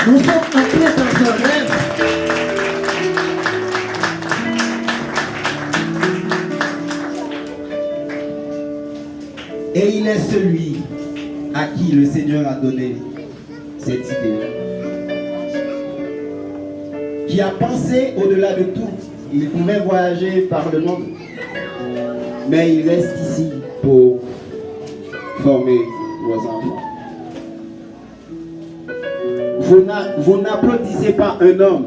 Nous sommes en plein dans ce rêve. Et il est celui à qui le Seigneur a donné cette idée, qui a pensé au-delà de tout. Il pouvait voyager par le monde, mais il reste ici pour former vos enfants. Vous n'applaudissez pas un homme,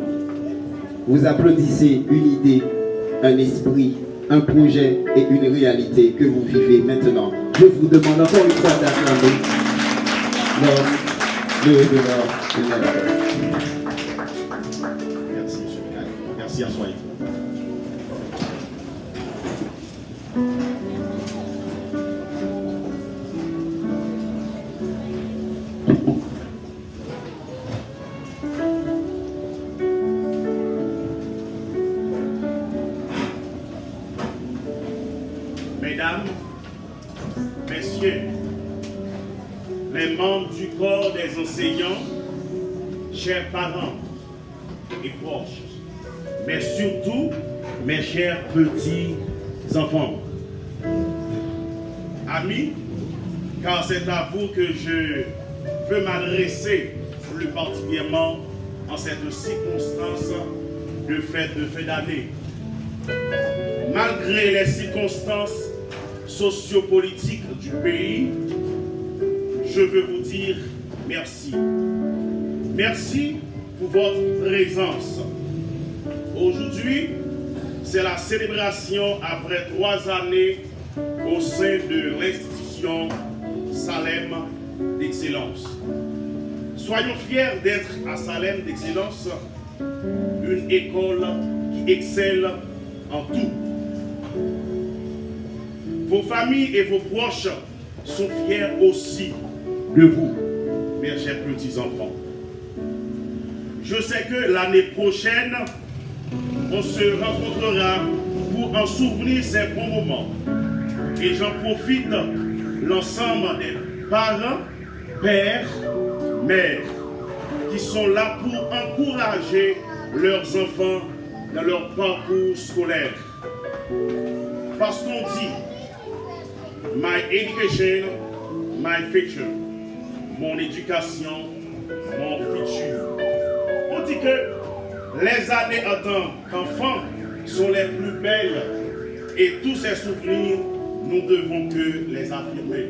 vous applaudissez une idée, un esprit, un projet et une réalité que vous vivez maintenant. Je vous demande encore une fois d'acclamer l'homme, le dehors et l'heure. Merci, M. Mikhail. Merci à soi. Mesdames, Messieurs, les membres du corps des enseignants, chers parents et proches, mais surtout mes chers petits enfants, amis, car c'est à vous que je veux m'adresser plus particulièrement en cette circonstance de fête de fin d'année. Malgré les circonstances sociopolitiques du pays, je veux vous dire merci. Merci pour votre présence. Aujourd'hui, c'est la célébration après 3 années au sein de l'institution Salem d'Excellence. Soyons fiers d'être à Salem d'Excellence, une école qui excelle en tout. Vos familles et vos proches sont fiers aussi de vous, mes chers petits-enfants. Je sais que l'année prochaine, on se rencontrera pour en souvenir ces bons moments. Et j'en profite, l'ensemble des parents, pères, mères, qui sont là pour encourager leurs enfants dans leur parcours scolaire. Parce qu'on dit, my education, my future. Mon éducation, mon futur. On dit que les années en tant qu'enfants sont les plus belles et tous ces souvenirs, nous devons que les affirmer.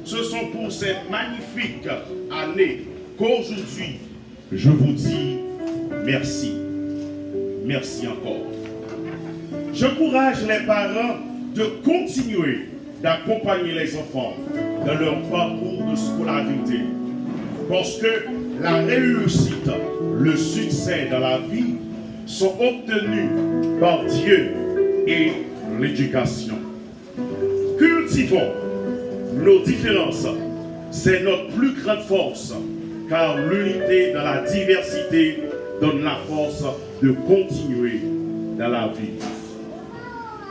Ce sont pour cette magnifique année qu'aujourd'hui, je vous dis merci. Merci encore. J'encourage les parents de continuer d'accompagner les enfants dans leur parcours de scolarité. Parce que la réussite, le succès dans la vie sont obtenus par Dieu et l'éducation. Cultivons nos différences. C'est notre plus grande force, car l'unité dans la diversité donne la force de continuer dans la vie.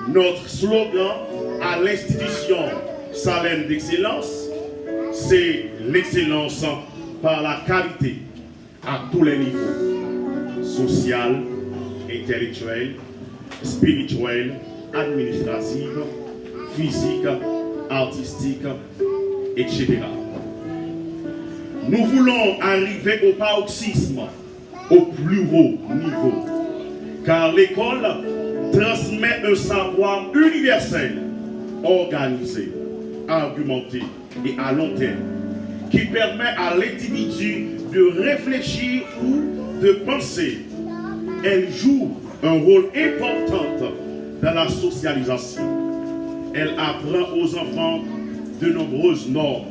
Notre slogan à l'institution Salem d'Excellence, c'est l'excellence par la qualité à tous les niveaux, social, intellectuel, spirituel, administratif, physique, artistique, etc. Nous voulons arriver au paroxysme, au plus haut niveau, car l'école transmet un savoir universel, organisé, argumenté et à long terme, qui permet à l'individu de réfléchir ou de penser. Elle joue un rôle important dans la socialisation. Elle apprend aux enfants de nombreuses normes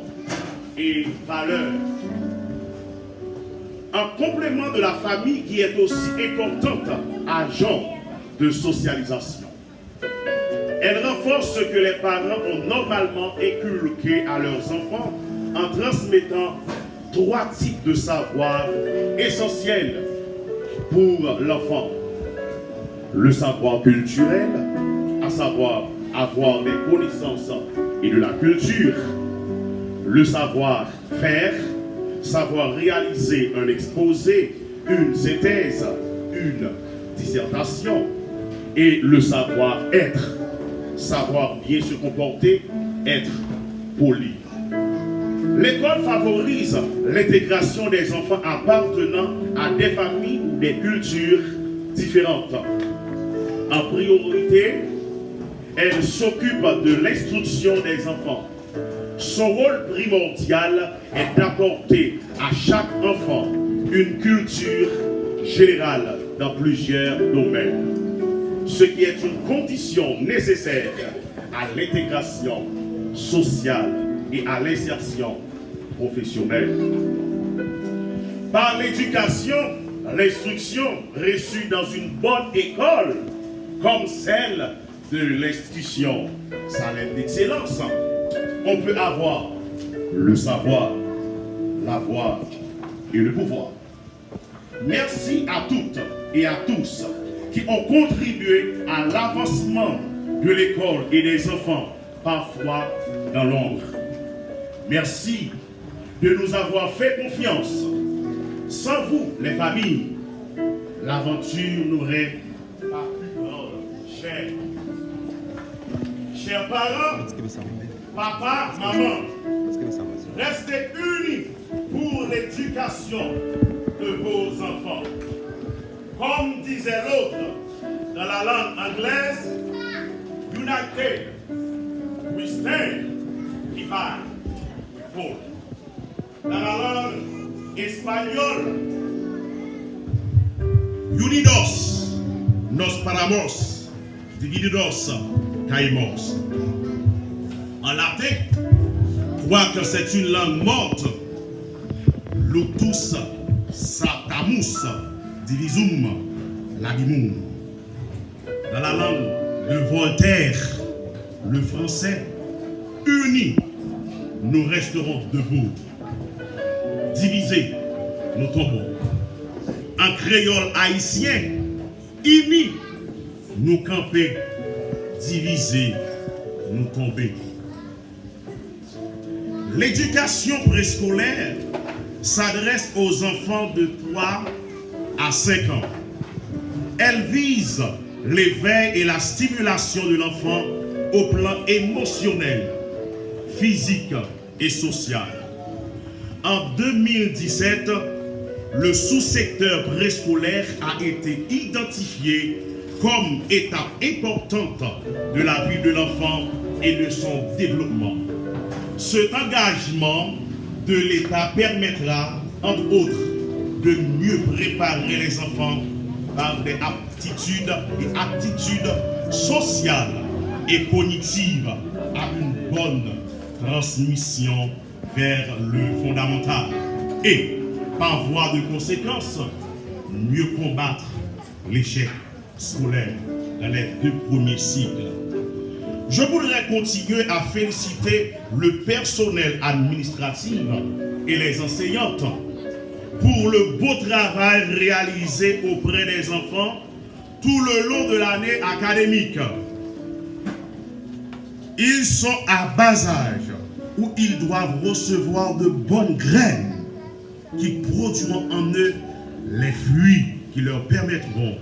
et valeurs. En complément de la famille qui est aussi importante agent de socialisation. Elle renforce ce que les parents ont normalement inculqué à leurs enfants en transmettant 3 types de savoirs essentiels pour l'enfant. Le savoir culturel, à savoir avoir des connaissances et de la culture. Le savoir-faire, savoir réaliser un exposé, une synthèse, une dissertation, et le savoir-être, savoir bien se comporter, être poli. L'école favorise l'intégration des enfants appartenant à des familles ou des cultures différentes. En priorité, elle s'occupe de l'instruction des enfants. Son rôle primordial est d'apporter à chaque enfant une culture générale dans plusieurs domaines, ce qui est une condition nécessaire à l'intégration sociale et à l'insertion professionnelle. Par l'éducation, l'instruction reçue dans une bonne école, comme celle de l'institution Salem d'Excellence, on peut avoir le savoir, l'avoir et le pouvoir. Merci à toutes et à tous qui ont contribué à l'avancement de l'école et des enfants, parfois dans l'ombre. Merci de nous avoir fait confiance. Sans vous, les familles, l'aventure n'aurait pas pu grande. Chers parents, papa, maman, restez unis pour l'éducation de vos enfants. Comme disait l'autre dans la langue anglaise, United we stand, divided we fall. Dans la langue espagnole, Unidos nos paramos, divididos caemos. En latin, quoique c'est une langue morte, lutus saltamus divisum labimum. Dans la langue de Voltaire, le français, unis, nous resterons debout. Divisés, nous tombons. En créole haïtien, unis, nous camper. Divisés, nous tomber. L'éducation préscolaire s'adresse aux enfants de 3 à 5 ans. Elle vise l'éveil et la stimulation de l'enfant au plan émotionnel, physique et social. En 2017, le sous-secteur préscolaire a été identifié comme étape importante de la vie de l'enfant et de son développement. Cet engagement de l'État permettra, entre autres, de mieux préparer les enfants par des aptitudes et attitudes sociales et cognitives à une bonne transmission vers le fondamental et, par voie de conséquence, mieux combattre l'échec scolaire dans les 2 premiers cycles. Je voudrais continuer à féliciter le personnel administratif et les enseignantes pour le beau travail réalisé auprès des enfants tout le long de l'année académique. Ils sont à bas âge où ils doivent recevoir de bonnes graines qui produiront en eux les fruits qui leur permettront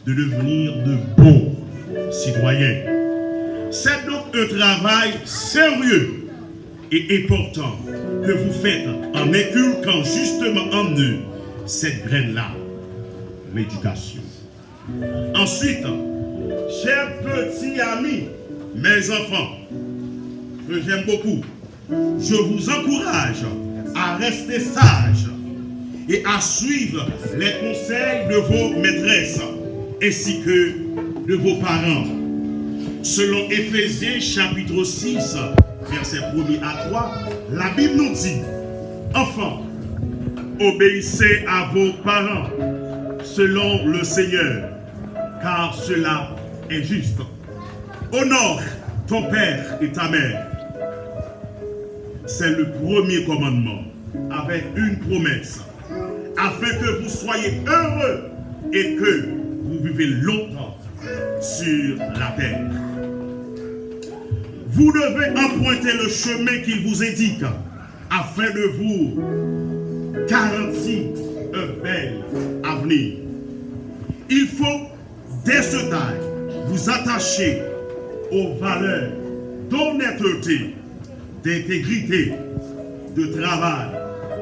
de devenir de bons citoyens. C'est donc un travail sérieux et important que vous faites en inculquant justement en eux cette graine-là, l'éducation. Ensuite, chers petits amis, mes enfants, que j'aime beaucoup, je vous encourage à rester sages et à suivre les conseils de vos maîtresses ainsi que de vos parents. Selon Éphésiens chapitre 6, versets 1er à 3, la Bible nous dit: enfants, obéissez à vos parents selon le Seigneur, car cela est juste. Honore ton père et ta mère. C'est le premier commandement, avec une promesse, afin que vous soyez heureux et que vous vivez longtemps sur la terre. Vous devez emprunter le chemin qu'il vous indique, afin de vous garantit un bel avenir. Il faut, dès ce taille, vous attacher aux valeurs d'honnêteté, d'intégrité, de travail,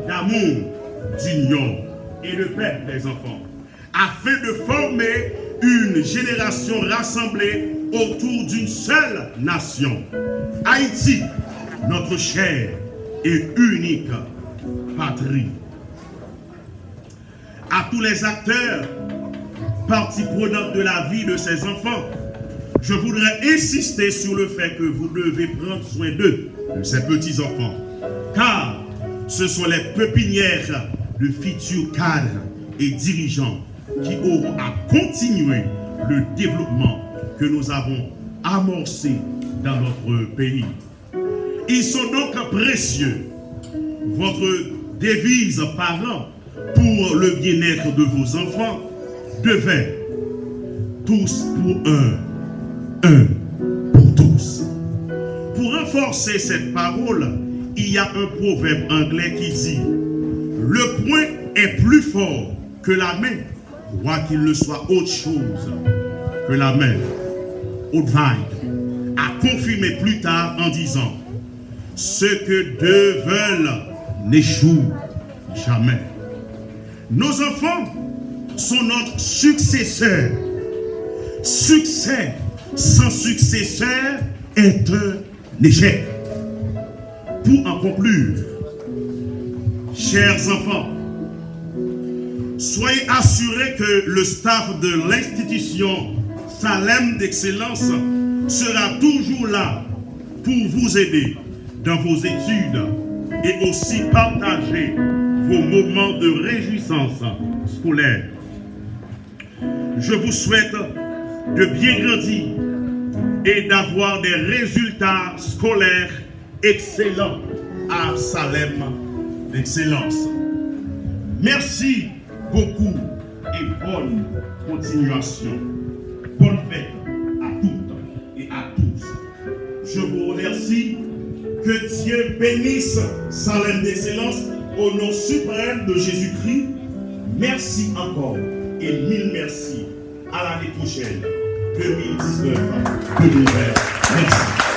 d'amour, d'union et de paix des enfants, afin de former une génération rassemblée autour d'une seule nation. Haïti, notre chère et unique patrie. À tous les acteurs, partie prenante de la vie de ces enfants, je voudrais insister sur le fait que vous devez prendre soin d'eux, de ces petits-enfants, car ce sont les pépinières de futurs cadres et dirigeants qui auront à continuer le développement que nous avons amorcé dans notre pays. Ils sont donc précieux. Votre devise parlant pour le bien-être de vos enfants devait tous pour un pour tous. Pour renforcer cette parole, il y a un proverbe anglais qui dit: le poing est plus fort que la main, quoiqu'il ne soit autre chose que la main. Oudvaïd a confirmé plus tard en disant: ce que deux veulent n'échoue jamais. Nos enfants sont notre successeur. Succès sans successeur est un échec. Pour en conclure, chers enfants, soyez assurés que le staff de l'institution Salem d'Excellence sera toujours là pour vous aider dans vos études et aussi partager vos moments de réjouissance scolaire. Je vous souhaite de bien grandir et d'avoir des résultats scolaires excellents à Salem d'Excellence. Merci beaucoup et bonne continuation. Bonne fête à toutes et à tous. Je vous remercie. Que Dieu bénisse Salem d'Excellence au nom suprême de Jésus-Christ. Merci encore et mille merci. À l'année prochaine, 2019-2020. Merci.